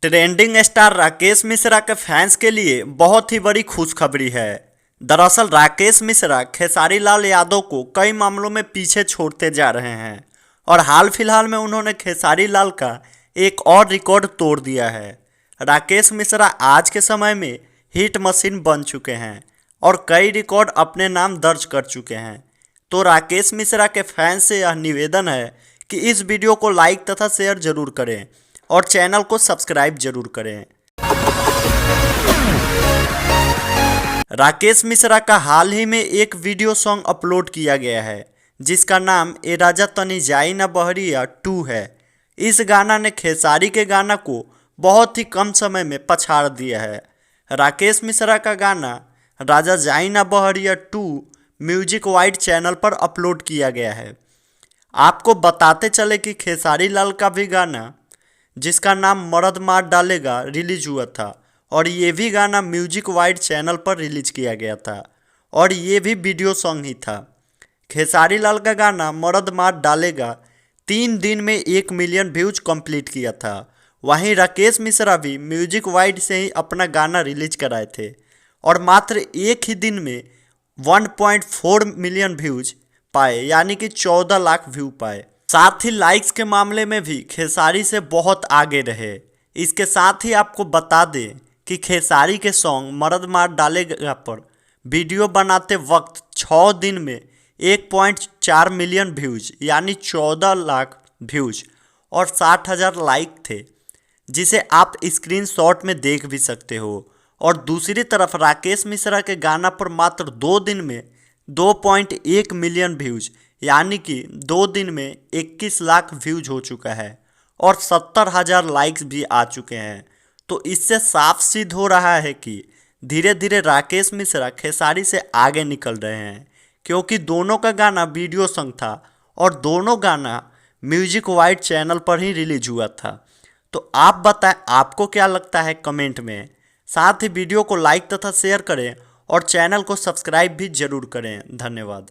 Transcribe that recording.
Trending star Rakesh Mishra के fans के लिए बहुत ही बड़ी खुशखबरी है। दरअसल राकेश मिश्रा खेसारी लाल यादव को कई मामलों में पीछे छोड़ते जा रहे हैं और हाल फिलहाल में उन्होंने खेसारी लाल का एक और रिकॉर्ड तोड़ दिया है। राकेश मिश्रा आज के समय में हिट मशीन बन चुके हैं और कई रिकॉर्ड अपने नाम दर्ज कर चुके हैं। तो राकेश मिश्रा के फैंस से यह निवेदन है कि इस वीडियो को लाइक तथा शेयर जरूर करें और चैनल को सब्सक्राइब जरूर करें। राकेश मिश्रा का हाल ही में एक वीडियो सॉन्ग अपलोड किया गया है जिसका नाम ए राजा तनी जाई ना बहरिया 2 है। इस गाना ने खेसारी के गाना को बहुत ही कम समय में पछाड़ दिया है। राकेश मिश्रा का गाना राजा जाई ना बहरिया 2 म्यूजिक वाइड चैनल पर अपलोड किया गया है। आपको बताते चले कि खेसारी लाल का भी गाना जिसका नाम मर्द मार डालेगा रिलीज हुआ था और ये भी गाना म्यूजिक वाइड चैनल पर रिलीज किया गया था और ये भी वीडियो सॉन्ग ही था। खेसारी लाल का गाना मर्द मार डालेगा 3 दिन में 1 मिलियन व्यूज कंप्लीट किया था। वहीं राकेश मिश्रा भी म्यूजिक वाइड से ही अपना गाना रिलीज कराए थे और मात्र एक ही दिन में 1.4 मिलियन व्यूज पाए, यानी कि 14 लाख व्यू पाए। साथ ही लाइक्स के मामले में भी खेसारी से बहुत आगे रहे। इसके साथ ही आपको बता दें कि खेसारी के सॉन्ग मर्द मार डालेगा पर वीडियो बनाते वक्त 6 दिन में 1.4 मिलियन व्यूज यानी 14 लाख व्यूज और 60,000 लाइक थे, जिसे आप स्क्रीनशॉट में देख भी सकते हो। और दूसरी तरफ राकेश मिश्रा के गाना पर मात्र 2 दिन में 2.1 मिलियन व्यूज यानी कि 2 दिन में 21 लाख व्यूज हो चुका है और 70,000 लाइक्स भी आ चुके हैं। तो इससे साफ सिद्ध हो रहा है कि धीरे धीरे राकेश मिश्रा खेसारी से आगे निकल रहे हैं, क्योंकि दोनों का गाना वीडियो सॉन्ग था और दोनों गाना म्यूजिक वाइड चैनल पर ही रिलीज हुआ था। तो आप बताएं आपको क्या लगता है कमेंट में। साथ ही वीडियो को लाइक तथा शेयर करें और चैनल को सब्सक्राइब भी जरूर करें। धन्यवाद।